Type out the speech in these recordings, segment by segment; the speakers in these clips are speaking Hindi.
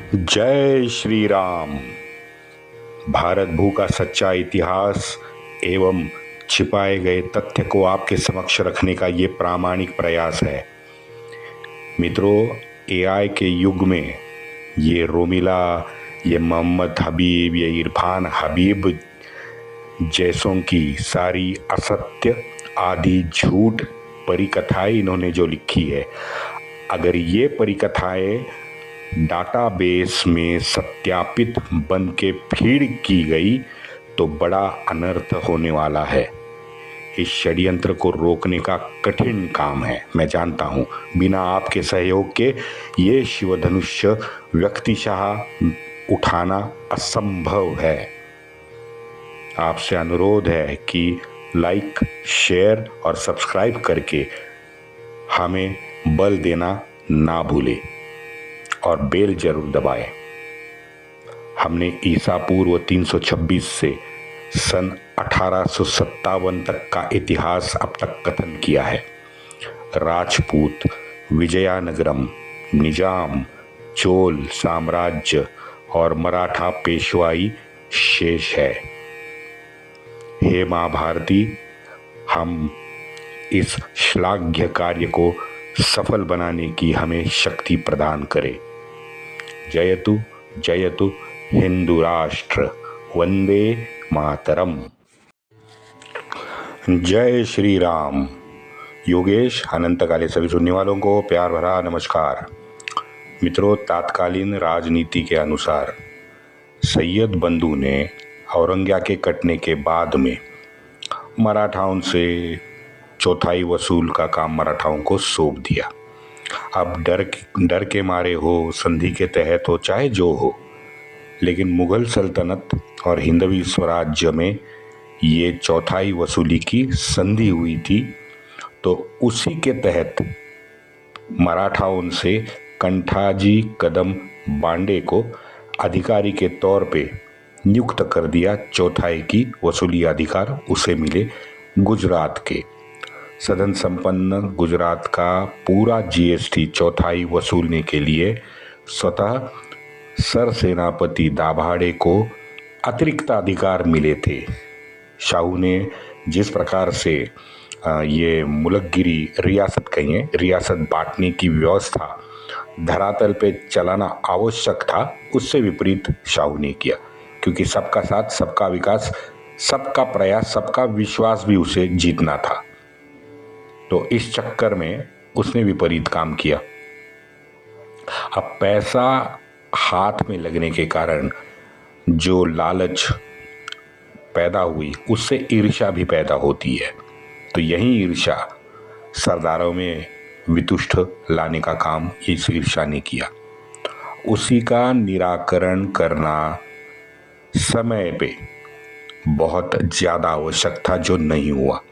जय श्री राम। भारत भू का सच्चा इतिहास एवं छिपाए गए तथ्य को आपके समक्ष रखने का ये प्रामाणिक प्रयास है। मित्रों, एआई के युग में ये रोमिला, ये मोहम्मद हबीब, ये इरफान हबीब जैसों की सारी असत्य आदि झूठ परिकथाएं इन्होंने जो लिखी है, अगर ये परिकथाएं डाटाबेस में सत्यापित बन के फीड की गई तो बड़ा अनर्थ होने वाला है। इस षड्यंत्र को रोकने का कठिन काम है, मैं जानता हूं। बिना आपके सहयोग के ये शिवधनुष्य व्यक्तिशः उठाना असंभव है। आपसे अनुरोध है कि लाइक, शेयर और सब्सक्राइब करके हमें बल देना ना भूलें और बेल जरूर दबाएं। हमने ईसा पूर्व 326 से सन 1857 तक का इतिहास अब तक कथन किया है। राजपूत, विजयानगरम, निजाम, चोल साम्राज्य और मराठा पेशवाई शेष है। हे मां भारती, हम इस श्लाघ्य कार्य को सफल बनाने की हमें शक्ति प्रदान करे। जयतु जयतु हिंदू राष्ट्र, वंदे मातरम। जय श्री राम। योगेश अनंतकाले सभी सुनने वालों को प्यार भरा नमस्कार। मित्रों, तात्कालीन राजनीति के अनुसार सैयद बंधु ने औरंगिया के कटने के बाद में मराठाओं से चौथाई वसूल का काम मराठाओं को सौंप दिया। अब डर के मारे हो, संधि के तहत हो, चाहे जो हो, लेकिन मुगल सल्तनत और हिंदवी स्वराज्य में ये चौथाई वसूली की संधि हुई थी, तो उसी के तहत मराठाओं से कंठाजी कदम बांडे को अधिकारी के तौर पे नियुक्त कर दिया। चौथाई की वसूली अधिकार उसे मिले गुजरात के। सदन संपन्न गुजरात का पूरा जीएसटी चौथाई वसूलने के लिए स्वतः सरसेनापति दाभाडे को अतिरिक्त अधिकार मिले थे। शाहू ने जिस प्रकार से ये मुलकगिरी रियासत कहिए, रियासत बांटने की व्यवस्था धरातल पे चलाना आवश्यक था, उससे विपरीत शाहू ने किया, क्योंकि सबका साथ, सबका विकास, सबका प्रयास, सबका विश्वास भी उसे जीतना था। तो इस चक्कर में उसने विपरीत काम किया। अब पैसा हाथ में लगने के कारण जो लालच पैदा हुई, उससे ईर्ष्या भी पैदा होती है। तो यही ईर्ष्या सरदारों में वितुष्ट लाने का काम इस ईर्ष्या ने किया। उसी का निराकरण करना समय पे बहुत ज़्यादा आवश्यक था, जो नहीं हुआ।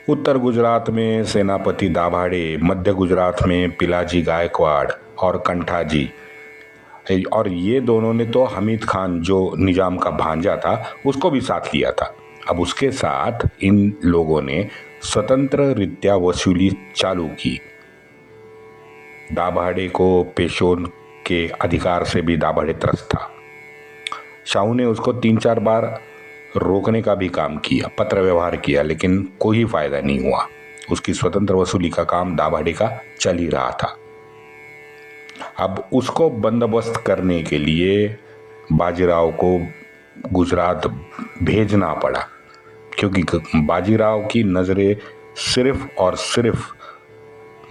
उत्तर गुजरात में सेनापति दाभाडे, मध्य गुजरात में पिलाजी गायकवाड़ और कंठाजी, और ये दोनों ने तो हमीद खान जो निजाम का भांजा था उसको भी साथ लिया था। अब उसके साथ इन लोगों ने स्वतंत्र रीत्या वसूली चालू की। दाभाडे को पेशोन के अधिकार से भी दाभाडे त्रस्त था। शाहू ने उसको 3-4 बार रोकने का भी काम किया, पत्र व्यवहार किया, लेकिन कोई फायदा नहीं हुआ। उसकी स्वतंत्र वसूली का काम दाभाडे का चल ही रहा था। अब उसको बंदोबस्त करने के लिए बाजीराव को गुजरात भेजना पड़ा, क्योंकि बाजीराव की नज़रें सिर्फ और सिर्फ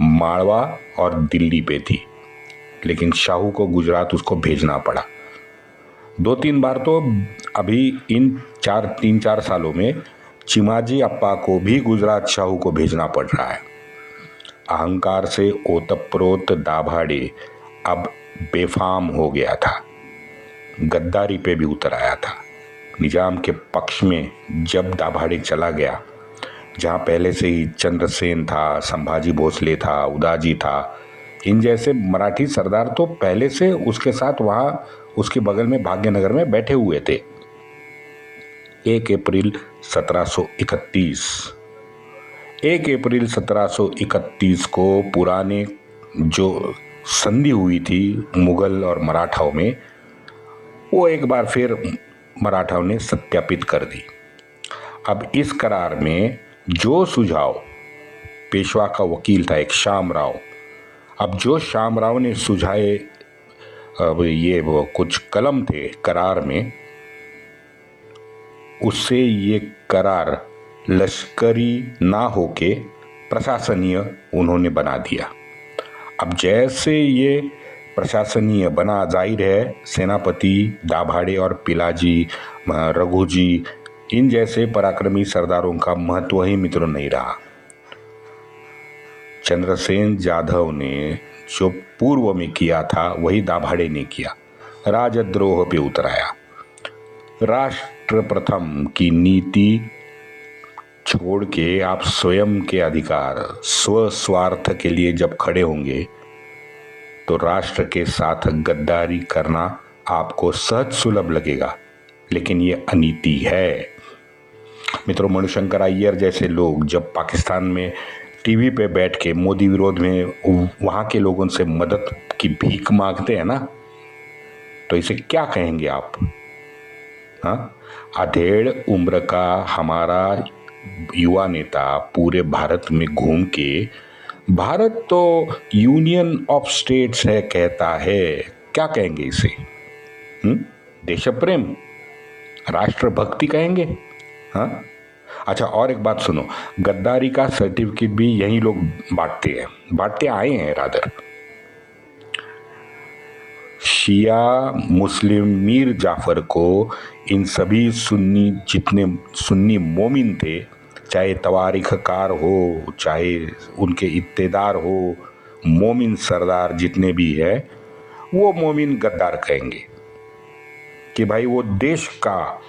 माड़वा और दिल्ली पे थी, लेकिन शाहू को गुजरात उसको भेजना पड़ा। 2-3 बार तो अभी इन 3-4 सालों में चिमाजी अप्पा को भी गुजरात शाहू को भेजना पड़ रहा है। अहंकार से ओतप्रोत दाभाडे अब बेफाम हो गया था, गद्दारी पे भी उतर आया था। निजाम के पक्ष में जब दाभाडे चला गया, जहाँ पहले से ही चंद्रसेन था, संभाजी भोसले था, उदाजी था, इन जैसे मराठी सरदार तो पहले से उसके साथ वहाँ उसके बगल में भाग्यनगर में बैठे हुए थे। 1 अप्रैल 1731 को पुराने जो संधि हुई थी मुगल और मराठाओं में, वो एक बार फिर मराठाओं ने सत्यापित कर दी। अब इस करार में जो सुझाव पेशवा का वकील था एक श्यामराव, अब जो श्यामराव ने सुझाए, अब ये वो कुछ कलम थे करार में, उससे ये करार लश्करी ना होके प्रशासनीय उन्होंने बना दिया। अब जैसे ये प्रशासनीय बना, जाहिर है सेनापति दाभाडे और पिलाजी, रघुजी, इन जैसे पराक्रमी सरदारों का महत्व ही मित्रों नहीं रहा। चंद्रसेन जाधव ने जो पूर्व में किया था वही दाभाडे ने किया, राजद्रोह पे उतराया। राष्ट्र प्रथम की नीति छोड़ के आप स्वयं के अधिकार, स्व स्वार्थ के लिए जब खड़े होंगे तो राष्ट्र के साथ गद्दारी करना आपको सहज सुलभ लगेगा, लेकिन ये अनीति है। मित्रों, मणिशंकर अय्यर जैसे लोग जब पाकिस्तान में टीवी पे बैठ के मोदी विरोध में वहां के लोगों से मदद की भीख मांगते हैं ना, तो इसे क्या कहेंगे आप? हाँ, अधेड़ उम्र का हमारा युवा नेता पूरे भारत में घूम के भारत तो यूनियन ऑफ स्टेट्स है कहता है, क्या कहेंगे इसे? देश प्रेम, राष्ट्रभक्ति कहेंगे? हाँ। अच्छा, और एक बात सुनो, गद्दारी का सर्टिफिकेट भी यही लोग बांटते आए हैं रादर। शिया मुस्लिम मीर जाफर को इन सभी सुन्नी, जितने सुन्नी मोमिन थे, चाहे तवारीखकार हो, चाहे उनके इत्तेदार हो, मोमिन सरदार जितने भी है, वो मोमिन गद्दार कहेंगे कि भाई वो देश का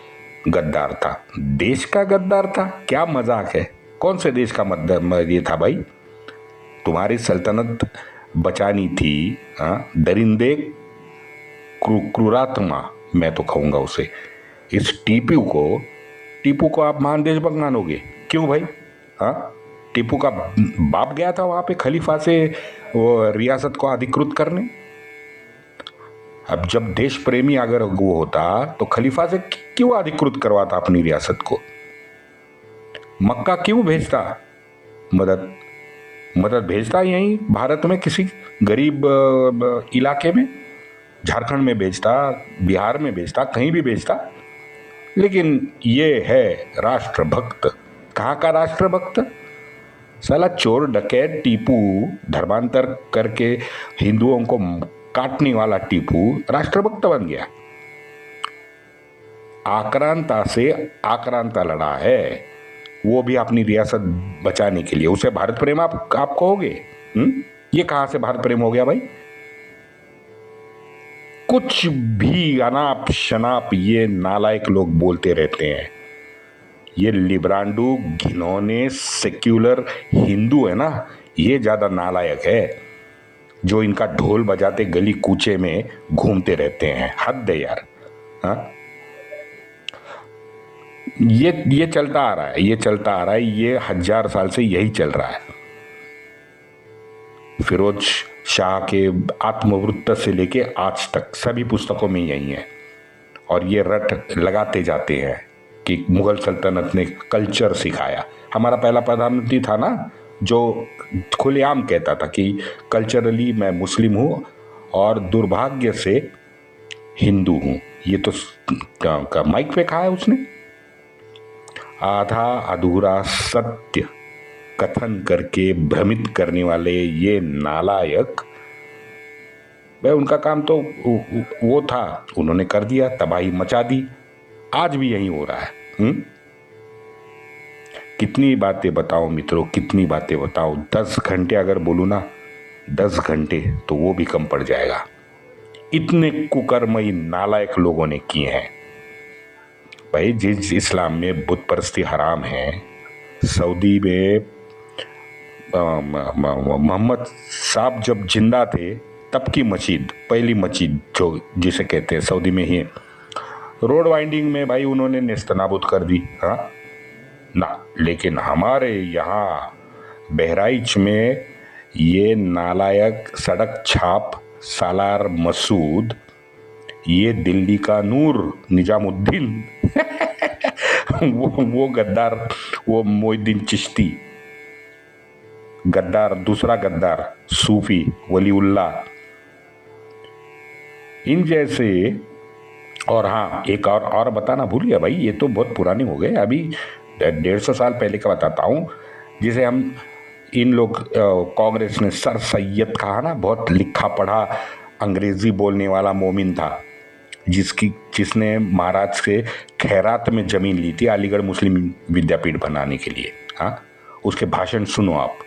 गद्दार था। देश का गद्दार था? क्या मजाक है। कौन से देश का ये था भाई? तुम्हारी सल्तनत बचानी थी। हाँ, दरिंदे क्रूरात्मा मैं तो कहूँगा उसे। इस टीपू को आप महानदेशभक्त मानोगे? क्यों भाई? हाँ, टीपू का बाप गया था वहाँ पे खलीफा से वो रियासत को अधिकृत करने। अब जब देश प्रेमी अगर वो होता तो खलीफा से क्यों अधिकृत करवाता अपनी रियासत को? मक्का क्यों भेजता? मदद भेजता यहीं भारत में किसी गरीब इलाके में, झारखंड में भेजता, बिहार में भेजता, कहीं भी भेजता। लेकिन ये है राष्ट्रभक्त। कहाँ का राष्ट्रभक्त? साला चोर डकैत टीपू, धर्मांतर करके हिंदुओं को काटने वाला टीपू राष्ट्रभक्त बन गया। आक्रांता से आक्रांता लड़ा है, वो भी अपनी रियासत बचाने के लिए। उसे भारत प्रेम आप कहोगे? ये कहां से भारत प्रेम हो गया भाई? कुछ भी अनाप शनाप ये नालायक लोग बोलते रहते हैं। ये लिब्रांडू घिनौने सेक्युलर हिंदू है ना, ये ज्यादा नालायक है, जो इनका ढोल बजाते गली कूचे में घूमते रहते हैं। हद है यार। हाँ, ये चलता आ रहा है, ये 1000 साल से यही चल रहा है। फिरोज शाह के आत्मवृत्त से लेके आज तक सभी पुस्तकों में यही है। और ये रट लगाते जाते हैं कि मुगल सल्तनत ने कल्चर सिखाया। हमारा पहला प्रधानमंत्री था ना, जो खुलेआम कहता था कि कल्चरली मैं मुस्लिम हूँ और दुर्भाग्य से हिंदू हूँ। ये तो माइक पे कहा है उसने। आधा अधूरा सत्य कथन करके भ्रमित करने वाले ये नालायक, भाई उनका काम तो वो था, उन्होंने कर दिया, तबाही मचा दी। आज भी यही हो रहा है। कितनी बातें बताओ मित्रों, कितनी बातें बताओ। 10 घंटे अगर बोलूँ ना, 10 घंटे तो वो भी कम पड़ जाएगा। इतने कुकर्मई नालायक लोगों ने किए हैं भाई। जिस इस्लाम में बुत परस्ती हराम है, सऊदी में मोहम्मद साहब जब जिंदा थे तब की मस्जिद, पहली मस्जिद जो जिसे कहते हैं सऊदी में ही, रोड वाइंडिंग में भाई उन्होंने नेस्तनाबूद कर दी। हाँ ना, लेकिन हमारे यहाँ बहराइच में ये नालायक सड़क छाप सालार मसूद, ये दिल्ली का नूर निजामुद्दीन वो गद्दार, वो मोहिद्दीन चिश्ती गद्दार, दूसरा गद्दार सूफी वलीउल्लाह, इन जैसे। और हाँ, एक और बताना भूल गया भाई, ये तो बहुत पुराने हो गए, अभी 150 साल पहले का बताता हूँ, जिसे हम इन लोग कांग्रेस ने सर सैयद कहा ना, बहुत लिखा पढ़ा अंग्रेजी बोलने वाला मोमिन था, जिसने महाराज से खैरात में जमीन ली थी अलीगढ़ मुस्लिम विद्यापीठ बनाने के लिए। हाँ, उसके भाषण सुनो आप।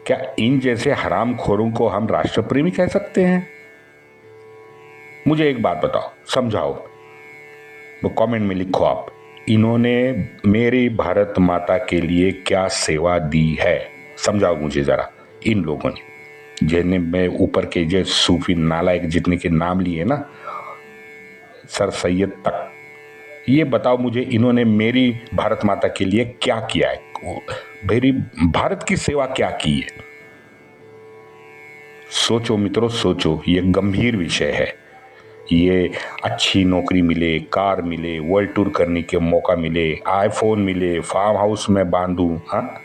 क्या इन जैसे हरामखोरों को हम राष्ट्रप्रेमी कह सकते हैं? मुझे एक बात बताओ, समझाओ, वो कमेंट में लिखो आप। इन्होंने मेरी भारत माता के लिए क्या सेवा दी है, समझाओ मुझे जरा। इन लोगों ने, जिन्हें मैं ऊपर के जो सूफी नालायक जितने के नाम लिए ना, सर सैयद तक, ये बताओ मुझे, इन्होंने मेरी भारत माता के लिए क्या किया है, मेरी भारत की सेवा क्या की है? सोचो मित्रों, सोचो, ये गंभीर विषय है। ये अच्छी नौकरी मिले, कार मिले, वर्ल्ड टूर करने के मौका मिले, आईफोन मिले, फार्म हाउस में बांधूं, हाँ,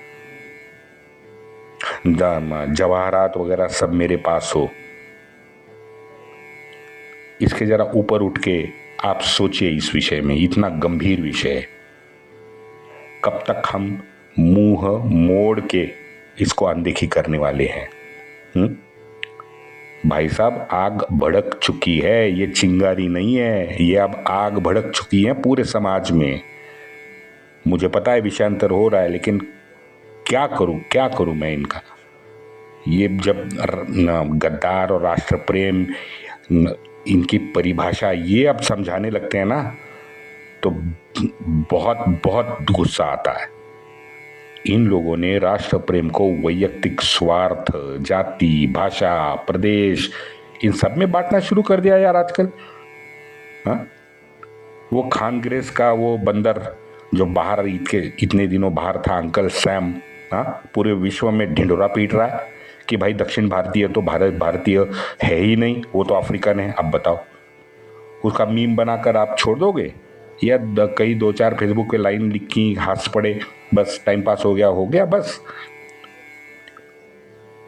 जवाहरात वगैरह सब मेरे पास हो। इसके जरा ऊपर उठ के आप सोचिए इस विषय में, इतना गंभीर विषय है। कब तक हम मुंह मोड़ के इसको अनदेखी करने वाले हैं? भाई साहब, आग भड़क चुकी है, ये चिंगारी नहीं है, ये अब आग भड़क चुकी है पूरे समाज में। मुझे पता है विषयांतर हो रहा है, लेकिन क्या करूं मैं इनका। ये जब गद्दार और राष्ट्र प्रेम, इनकी परिभाषा ये अब समझाने लगते हैं ना, तो बहुत बहुत गुस्सा आता है। इन लोगों ने राष्ट्र प्रेम को वैयक्तिक स्वार्थ, जाति, भाषा, प्रदेश, इन सब में बांटना शुरू कर दिया यार आजकल। हाँ, वो खान ग्रेस का वो बंदर जो बाहर इतने दिनों बाहर था, अंकल सैम, हाँ, पूरे विश्व में ढिंढोरा पीट रहा है कि भाई दक्षिण भारतीय तो भारतीय है ही नहीं, वो तो अफ्रीकन है। अब बताओ, उसका मीम बनाकर आप छोड़ दोगे, या कई 2-4 फेसबुक पे लाइन लिखी, हंस पड़े, बस टाइम पास हो गया बस?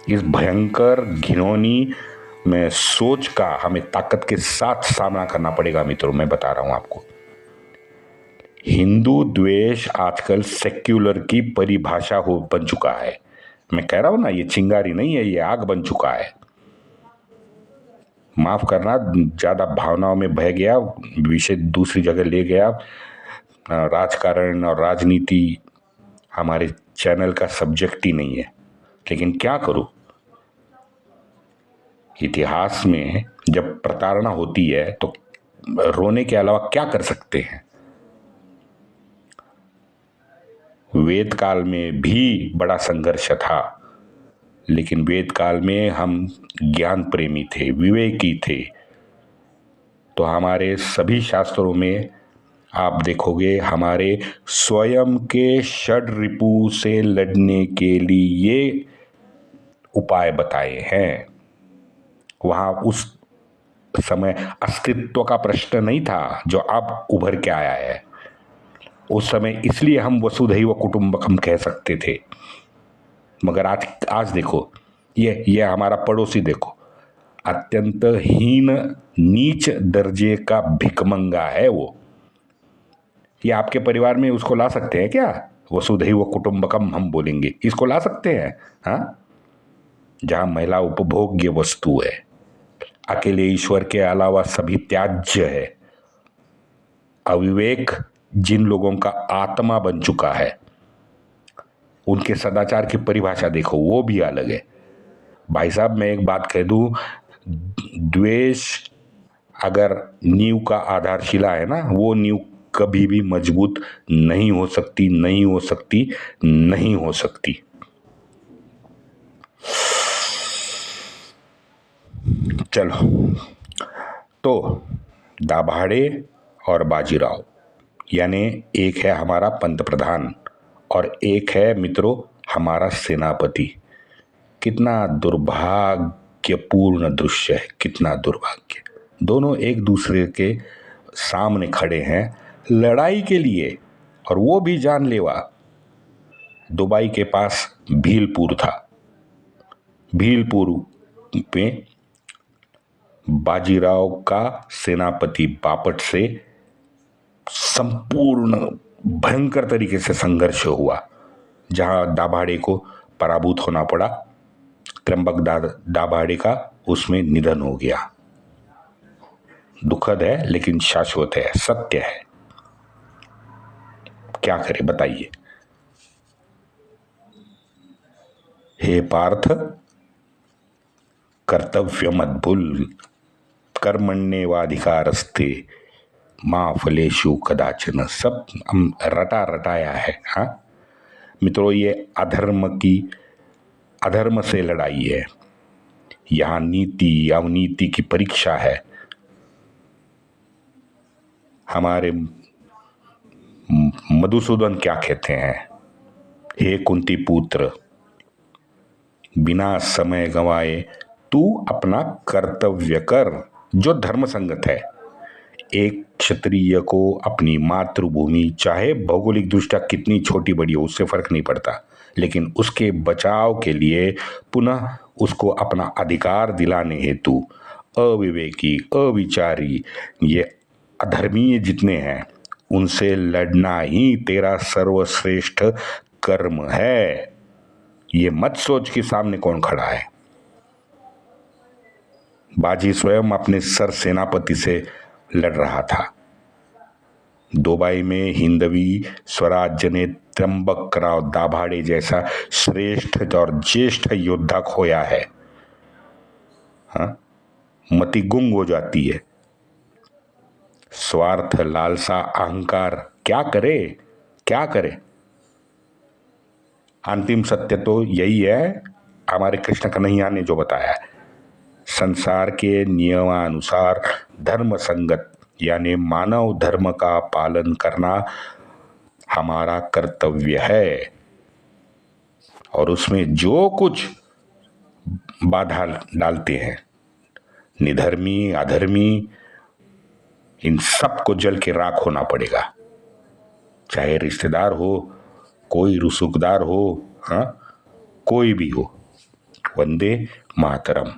इस भयंकर घिनौनी में सोच का हमें ताकत के साथ सामना करना पड़ेगा मित्रों। मैं बता रहा हूं आपको, हिंदू द्वेष आजकल सेक्युलर की परिभाषा बन चुका है। मैं कह रहा हूं ना, ये चिंगारी नहीं है, ये आग बन चुका है। माफ करना, ज्यादा भावनाओं में बह गया, विषय दूसरी जगह ले गया। राजकारण और राजनीति हमारे चैनल का सब्जेक्ट ही नहीं है, लेकिन क्या करूं, इतिहास में जब प्रताड़ना होती है तो रोने के अलावा क्या कर सकते हैं? वेद काल में भी बड़ा संघर्ष था, लेकिन वेद काल में हम ज्ञान प्रेमी थे, विवेकी थे। तो हमारे सभी शास्त्रों में आप देखोगे, हमारे स्वयं के षड रिपु से लड़ने के लिए उपाय बताए हैं। वहां उस समय अस्तित्व का प्रश्न नहीं था जो अब उभर के आया है। उस समय इसलिए हम वसुधैव कुटुंबकम कह सकते थे। मगर आज देखो, ये हमारा पड़ोसी देखो, अत्यंत हीन नीच दर्जे का भिखमंगा है वो। ये आपके परिवार में उसको ला सकते हैं क्या? वसुधैव कुटुंबकम हम बोलेंगे, इसको ला सकते हैं? हाँ, जहां महिला उपभोग्य वस्तु है, अकेले ईश्वर के अलावा सभी त्याज्य है, अविवेक जिन लोगों का आत्मा बन चुका है, उनके सदाचार की परिभाषा देखो, वो भी अलग है। भाई साहब, मैं एक बात कह दूं, द्वेष अगर नींव का आधारशिला है ना, वो नींव कभी भी मजबूत नहीं हो सकती, नहीं हो सकती, नहीं हो सकती। चलो, तो दाभाड़े और बाजीराव, यानी एक है हमारा पंत प्रधान और एक है मित्रों हमारा सेनापति। कितना दुर्भाग्यपूर्ण दृश्य है, कितना दुर्भाग्य। दोनों एक दूसरे के सामने खड़े हैं लड़ाई के लिए, और वो भी जानलेवा। दुबई के पास भीलपुर था। भीलपुर में बाजीराव का सेनापति बापट से संपूर्ण भयंकर तरीके से संघर्ष हुआ, जहां दाभाडे को पराभूत होना पड़ा। त्र्यंबक दाभाडे का उसमें निधन हो गया। दुखद है लेकिन शाश्वत है, सत्य है। क्या करें बताइए। हे पार्थ, कर्तव्य मत भूल, कर्मण्येवाधिकारस्ते मां फलेषु कदाचन। सब हम रटा रटाया है। हाँ मित्रों, ये अधर्म से लड़ाई है। यहां नीति अवनीति की परीक्षा है। हमारे मधुसूदन क्या कहते हैं, हे कुंती पुत्र, बिना समय गंवाए तू अपना कर्तव्य कर जो धर्म संगत है। एक क्षत्रिय को अपनी मातृभूमि चाहे भौगोलिक दृष्टया कितनी छोटी बड़ी हो, उससे फर्क नहीं पड़ता, लेकिन उसके बचाव के लिए पुनः उसको अपना अधिकार दिलाने हेतु अविवेकी, अविचारी, ये अधर्मीय जितने हैं, उनसे लड़ना ही तेरा सर्वश्रेष्ठ कर्म है। ये मत सोच कि सामने कौन खड़ा है। बाजी स्वयं अपने सर सेनापति से लड़ रहा था। दुबई में हिंदवी स्वराज्य ने त्र्यंबकराव दाभाडे जैसा श्रेष्ठ और ज्येष्ठ योद्धा खोया है। हाँ, मति गुंग हो जाती है। स्वार्थ, लालसा, अहंकार क्या करे, क्या करे। अंतिम सत्य तो यही है, हमारे कृष्ण कन्हैया ने जो बताया है। संसार के नियमानुसार धर्म संगत यानी मानव धर्म का पालन करना हमारा कर्तव्य है, और उसमें जो कुछ बाधा डालते हैं, निधर्मी, अधर्मी, इन सबको जल के राख होना पड़ेगा। चाहे रिश्तेदार हो, कोई रुसूखदार हो, हाँ, कोई भी हो। वंदे मातरम।